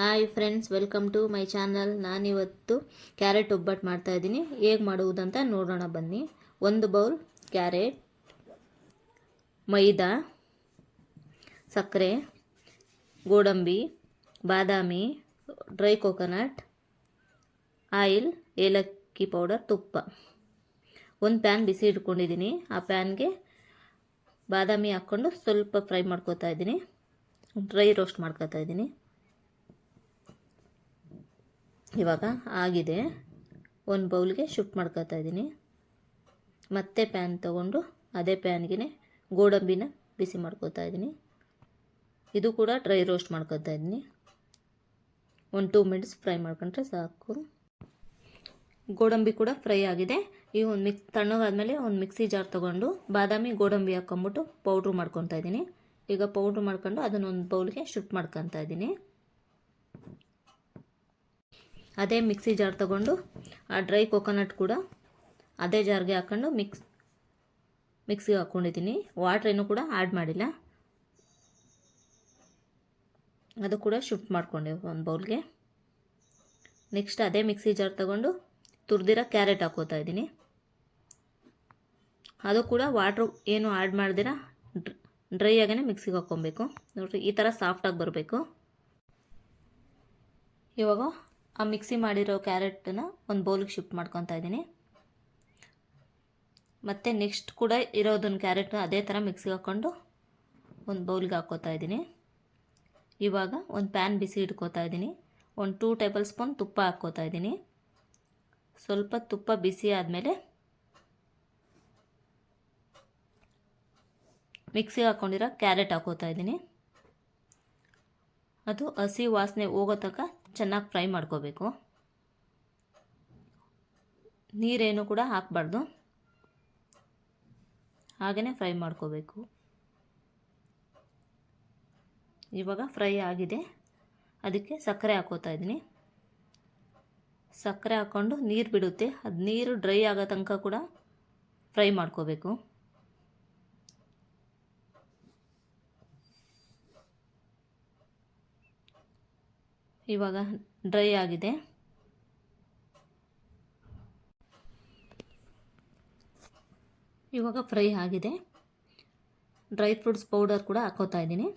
Hi friends, welcome to my channel. ನಾನಿವತ್ತು carrot ಒಬ್ಬಟ್ಟು ಮಾಡ್ತಾಯಿದ್ದೀನಿ. ಹೇಗೆ ಮಾಡುವುದಂತ ನೋಡೋಣ ಬನ್ನಿ. 1 ಬೌಲ್ ಕ್ಯಾರೆಟ್, ಮೈದಾ, ಸಕ್ಕರೆ, ಗೋಡಂಬಿ, ಬಾದಾಮಿ, ಡ್ರೈ ಕೋಕೋನಟ್, ಆಯಿಲ್, ಏಲಕ್ಕಿ ಪೌಡರ್, ತುಪ್ಪ. ಒಂದು ಪ್ಯಾನ್ ಬಿಸಿ ಇಟ್ಕೊಂಡಿದ್ದೀನಿ. ಆ ಪ್ಯಾನ್ಗೆ ಬಾದಾಮಿ ಹಾಕ್ಕೊಂಡು ಸ್ವಲ್ಪ ಫ್ರೈ ಮಾಡ್ಕೋತಾ ಇದ್ದೀನಿ. ಡ್ರೈ ರೋಸ್ಟ್ ಮಾಡ್ಕೋತಾ ಇದ್ದೀನಿ. ಇವಾಗ ಆಗಿದೆ. ಒಂದು ಬೌಲ್ಗೆ ಶಿಫ್ಟ್ ಮಾಡ್ಕೋತಾ ಇದ್ದೀನಿ. ಮತ್ತೆ ಪ್ಯಾನ್ ತೊಗೊಂಡು ಅದೇ ಪ್ಯಾನ್ಗೆ ಗೋಡಂಬಿನ ಬಿಸಿ ಮಾಡ್ಕೋತಾ ಇದ್ದೀನಿ. ಇದು ಕೂಡ ಡ್ರೈ ರೋಸ್ಟ್ ಮಾಡ್ಕೋತಾ ಇದ್ದೀನಿ. 2 ಮಿನಿಟ್ಸ್ ಫ್ರೈ ಮಾಡ್ಕೊಂಡ್ರೆ ಸಾಕು. ಗೋಡಂಬಿ ಕೂಡ ಫ್ರೈ ಆಗಿದೆ. ಈ ಒಂದು ತಣ್ಣಗಾದ್ಮೇಲೆ ಒಂದು ಮಿಕ್ಸಿ ಜಾರ್ ತೊಗೊಂಡು ಬಾದಾಮಿ ಗೋಡಂಬಿ ಹಾಕ್ಕೊಂಬಿಟ್ಟು ಪೌಡ್ರ್ ಮಾಡ್ಕೊತಾ ಇದ್ದೀನಿ. ಈಗ ಪೌಡ್ರ್ ಮಾಡ್ಕೊಂಡು ಅದನ್ನೊಂದು ಬೌಲ್ಗೆ ಶಿಫ್ಟ್ ಮಾಡ್ಕೊತಾ ಇದ್ದೀನಿ. ಅದೇ ಮಿಕ್ಸಿ ಜಾರ್ ತೊಗೊಂಡು ಆ ಡ್ರೈ ಕೋಕೋನಟ್ ಕೂಡ ಅದೇ ಜಾರ್ಗೆ ಹಾಕ್ಕೊಂಡು ಮಿಕ್ಸಿಗೆ ಹಾಕ್ಕೊಂಡಿದ್ದೀನಿ. ವಾಟ್ರೇನು ಕೂಡ ಆ್ಯಡ್ ಮಾಡಿಲ್ಲ. ಅದು ಕೂಡ ಶಿಫ್ಟ್ ಮಾಡಿಕೊಂಡೆ ಒಂದು ಬೌಲ್ಗೆ. ನೆಕ್ಸ್ಟ್ ಅದೇ ಮಿಕ್ಸಿ ಜಾರ್ ತೊಗೊಂಡು ತುರಿದಿರೋ ಕ್ಯಾರೆಟ್ ಹಾಕೋತಾ ಇದ್ದೀನಿ. ಅದು ಕೂಡ ವಾಟ್ರು ಏನು ಆ್ಯಡ್ ಮಾಡ್ದಿರ ಡ್ರೈ ಆಗೇ ಮಿಕ್ಸಿಗೆ ಹಾಕ್ಕೊಬೇಕು. ನೋಡಿರಿ, ಈ ಥರ ಸಾಫ್ಟಾಗಿ ಬರಬೇಕು. ಇವಾಗ ಆ ಮಿಕ್ಸಿ ಮಾಡಿರೋ ಕ್ಯಾರೆಟನ್ನ ಒಂದು ಬೌಲಿಗೆ ಶಿಫ್ಟ್ ಮಾಡ್ಕೊತಾ ಇದ್ದೀನಿ. ಮತ್ತು ನೆಕ್ಸ್ಟ್ ಕೂಡ ಇರೋದನ್ನು ಕ್ಯಾರೆಟ್ ಅದೇ ಥರ ಮಿಕ್ಸಿಗೆ ಹಾಕ್ಕೊಂಡು ಒಂದು ಬೌಲ್ಗೆ ಹಾಕ್ಕೋತಾ ಇದ್ದೀನಿ. ಇವಾಗ ಒಂದು ಪ್ಯಾನ್ ಬಿಸಿ ಇಟ್ಕೋತಾ ಇದ್ದೀನಿ. ಒಂದು 2 ಟೇಬಲ್ ಸ್ಪೂನ್ ತುಪ್ಪ ಹಾಕ್ಕೋತಾ ಇದ್ದೀನಿ. ಸ್ವಲ್ಪ ತುಪ್ಪ ಬಿಸಿ ಆದಮೇಲೆ ಮಿಕ್ಸಿಗೆ ಹಾಕ್ಕೊಂಡಿರೋ ಕ್ಯಾರೆಟ್ ಹಾಕ್ಕೋತಾ ಇದ್ದೀನಿ. ಅದು ಹಸಿ ವಾಸನೆ ಹೋಗೋ ತನಕ ಚೆನ್ನಾಗಿ ಫ್ರೈ ಮಾಡ್ಕೋಬೇಕು. ನೀರೇನು ಕೂಡ ಹಾಕಬಾರ್ದು, ಹಾಗೆಯೇ ಫ್ರೈ ಮಾಡ್ಕೋಬೇಕು. ಇವಾಗ ಫ್ರೈ ಆಗಿದೆ. ಅದಕ್ಕೆ ಸಕ್ಕರೆ ಹಾಕೋತಾ ಇದ್ದೀನಿ. ಸಕ್ಕರೆ ಹಾಕ್ಕೊಂಡು ನೀರು ಬಿಡುತ್ತೆ. ಅದು ನೀರು ಡ್ರೈ ಆಗೋ ತನಕ ಕೂಡ ಫ್ರೈ ಮಾಡ್ಕೋಬೇಕು. ಇವಾಗ ಡ್ರೈ ಆಗಿದೆ. ಇವಾಗ ಫ್ರೈ ಆಗಿದೆ. ಡ್ರೈ ಫ್ರೂಟ್ಸ್ ಪೌಡರ್ ಕೂಡ ಹಾಕೋತಾ ಇದ್ದೀನಿ.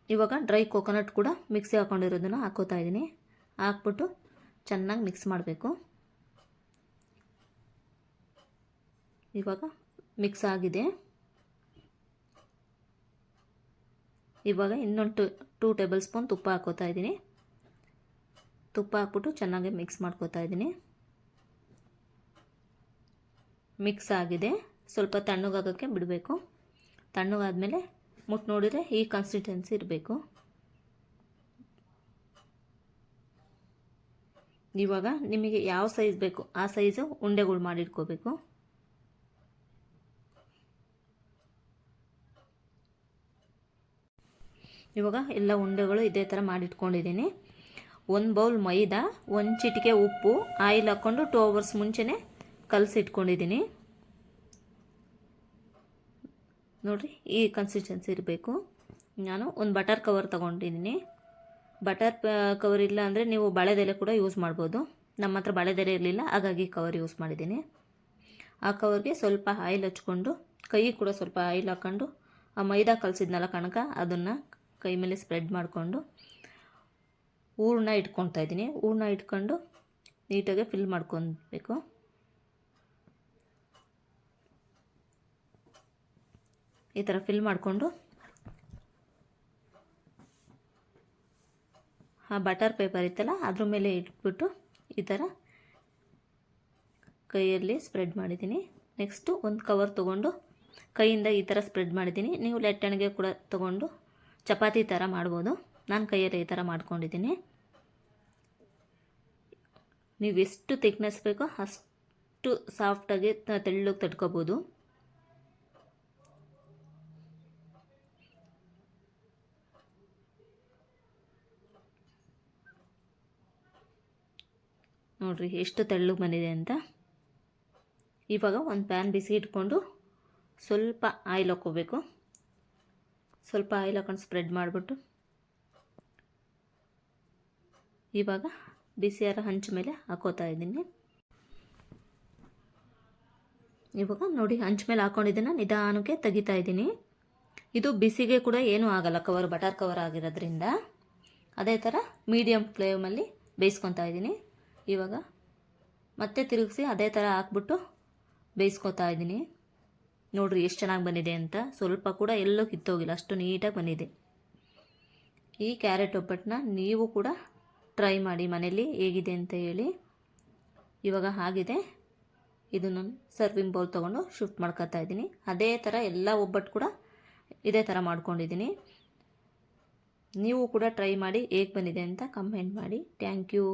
ಇವಾಗ ಡ್ರೈ ಕೋಕೋನಟ್ ಕೂಡ ಮಿಕ್ಸಿ ಹಾಕ್ಕೊಂಡಿರೋದನ್ನು ಹಾಕೋತಾ ಇದ್ದೀನಿ. ಹಾಕ್ಬಿಟ್ಟು ಚೆನ್ನಾಗಿ ಮಿಕ್ಸ್ ಮಾಡಬೇಕು. ಇವಾಗ ಮಿಕ್ಸ್ ಆಗಿದೆ. ಇವಾಗ ಇನ್ನೊಂದು 2 ಟೇಬಲ್ ಸ್ಪೂನ್ ತುಪ್ಪ ಹಾಕೋತಾ ಇದ್ದೀನಿ. ತುಪ್ಪ ಹಾಕ್ಬಿಟ್ಟು ಚೆನ್ನಾಗಿ ಮಿಕ್ಸ್ ಮಾಡ್ಕೋತಾ ಇದ್ದೀನಿ. ಮಿಕ್ಸ್ ಆಗಿದೆ. ಸ್ವಲ್ಪ ತಣ್ಣಗಾಗೋಕ್ಕೆ ಬಿಡಬೇಕು. ತಣ್ಣಗಾದ್ಮೇಲೆ ಮುಟ್ಟು ನೋಡಿದರೆ ಈ ಕನ್ಸಿಸ್ಟೆನ್ಸಿ ಇರಬೇಕು. ಇವಾಗ ನಿಮಗೆ ಯಾವ ಸೈಜ್ ಬೇಕು ಆ ಸೈಜು ಉಂಡೆಗಳು ಮಾಡಿಟ್ಕೋಬೇಕು. ಇವಾಗ ಎಲ್ಲ ಉಂಡೆಗಳು ಇದೇ ಥರ ಮಾಡಿಟ್ಕೊಂಡಿದ್ದೀನಿ. 1 ಬೌಲ್ ಮೈದಾ, 1 ಚಿಟಿಕೆ ಉಪ್ಪು, ಆಯಿಲ್ ಹಾಕ್ಕೊಂಡು 2 ಅವರ್ಸ್ ಮುಂಚೆನೇ ಕಲಸಿಟ್ಕೊಂಡಿದ್ದೀನಿ. ನೋಡಿರಿ, ಈ ಕನ್ಸಿಸ್ಟೆನ್ಸಿ ಇರಬೇಕು. ನಾನು ಒಂದು ಬಟರ್ ಕವರ್ ತೊಗೊಂಡಿದ್ದೀನಿ. ಬಟರ್ ಕವರ್ ಇಲ್ಲ ಅಂದರೆ ನೀವು ಬಾಳೆದೆಲೆ ಕೂಡ ಯೂಸ್ ಮಾಡ್ಬೋದು. ನಮ್ಮ ಹತ್ರ ಬಾಳೆದೆಲೆ ಇರಲಿಲ್ಲ, ಹಾಗಾಗಿ ಕವರ್ ಯೂಸ್ ಮಾಡಿದ್ದೀನಿ. ಆ ಕವರ್ಗೆ ಸ್ವಲ್ಪ ಆಯಿಲ್ ಹಚ್ಕೊಂಡು ಕೈ ಕೂಡ ಸ್ವಲ್ಪ ಆಯಿಲ್ ಹಾಕ್ಕೊಂಡು ಆ ಮೈದಾ ಕಲಸಿದ್ನಲ್ಲ ಕಣಕ, ಅದನ್ನು ಕೈ ಮೇಲೆ ಸ್ಪ್ರೆಡ್ ಮಾಡಿಕೊಂಡು ಹೂರಣ ಇಟ್ಕೊತಾ ಇದ್ದೀನಿ. ಹೂರಣ ಇಟ್ಕೊಂಡು ನೀಟಾಗಿ ಫಿಲ್ ಮಾಡ್ಕೊಬೇಕು. ಈ ಥರ ಫಿಲ್ ಮಾಡಿಕೊಂಡು ಆ ಬಟರ್ ಪೇಪರ್ ಇತ್ತಲ್ಲ ಅದ್ರ ಮೇಲೆ ಇಟ್ಬಿಟ್ಟು ಈ ಥರ ಕೈಯಲ್ಲಿ ಸ್ಪ್ರೆಡ್ ಮಾಡಿದ್ದೀನಿ. ನೆಕ್ಸ್ಟು ಒಂದು ಕವರ್ ತೊಗೊಂಡು ಕೈಯಿಂದ ಈ ಥರ ಸ್ಪ್ರೆಡ್ ಮಾಡಿದ್ದೀನಿ. ನೀವು ಲಟ್ಟಣಿಗೆ ಕೂಡ ತೊಗೊಂಡು ಚಪಾತಿ ಥರ ಮಾಡ್ಬೋದು. ನಾನು ಕೈಯಲ್ಲಿ ಈ ಥರ ಮಾಡ್ಕೊಂಡಿದ್ದೀನಿ. ನೀವು ಎಷ್ಟು ಥಿಕ್ನೆಸ್ ಬೇಕೋ ಅಷ್ಟು ಸಾಫ್ಟಾಗಿ ತೆಳ್ಳಗೆ ತಟ್ಕೋಬೋದು. ನೋಡಿರಿ ಎಷ್ಟು ತೆಳ್ಳಗೆ ಬಂದಿದೆ ಅಂತ. ಇವಾಗ ಒಂದು ಪ್ಯಾನ್ ಬಿಸಿ ಇಟ್ಕೊಂಡು ಸ್ವಲ್ಪ ಆಯಿಲ್ ಹಾಕ್ಕೋಬೇಕು. ಸ್ವಲ್ಪ ಆಯಿಲ್ ಹಾಕೊಂಡು ಸ್ಪ್ರೆಡ್ ಮಾಡಿಬಿಟ್ಟು ಇವಾಗ ಬಿಸಿಯಾರ ಹಂಚು ಮೇಲೆ ಹಾಕೋತಾ ಇದ್ದೀನಿ. ಇವಾಗ ನೋಡಿ ಹಂಚು ಮೇಲೆ ಹಾಕೊಂಡಿದ್ದನ್ನು ನಿಧಾನಕ್ಕೆ ತೆಗಿತಾ ಇದ್ದೀನಿ. ಇದು ಬಿಸಿಗೆ ಕೂಡ ಏನೂ ಆಗಲ್ಲ, ಕವರ್ ಬಟರ್ ಕವರ್ ಆಗಿರೋದ್ರಿಂದ. ಅದೇ ಥರ ಮೀಡಿಯಮ್ ಫ್ಲೇಮಲ್ಲಿ ಬೇಯಿಸ್ಕೊತಾ ಇದ್ದೀನಿ. ಇವಾಗ ಮತ್ತೆ ತಿರುಗಿಸಿ ಅದೇ ಥರ ಹಾಕ್ಬಿಟ್ಟು ಬೇಯಿಸ್ಕೊತಾ ಇದ್ದೀನಿ. ನೋಡಿರಿ ಎಷ್ಟು ಚೆನ್ನಾಗಿ ಬಂದಿದೆ ಅಂತ, ಸ್ವಲ್ಪ ಕೂಡ ಎಲ್ಲೂ ಕಿತ್ತೋಗಿಲ್ಲ, ಅಷ್ಟು ನೀಟಾಗಿ ಬಂದಿದೆ. ಈ ಕ್ಯಾರೆಟ್ ಒಬ್ಬಟ್ಟನ್ನ ನೀವು ಕೂಡ ಟ್ರೈ ಮಾಡಿ ಮನೇಲಿ ಹೇಗಿದೆ ಅಂತ ಹೇಳಿ. ಇವಾಗ ಆಗಿದೆ, ಇದನ್ನು ಸರ್ವಿಂಗ್ ಬೌಲ್ ತೊಗೊಂಡು ಶಿಫ್ಟ್ ಮಾಡ್ಕೊತಾ ಇದ್ದೀನಿ. ಅದೇ ಥರ ಎಲ್ಲ ಒಬ್ಬಟ್ಟು ಕೂಡ ಇದೇ ಥರ ಮಾಡ್ಕೊಂಡಿದ್ದೀನಿ. ನೀವು ಕೂಡ ಟ್ರೈ ಮಾಡಿ ಹೇಗೆ ಬಂದಿದೆ ಅಂತ ಕಮೆಂಟ್ ಮಾಡಿ. Thank you.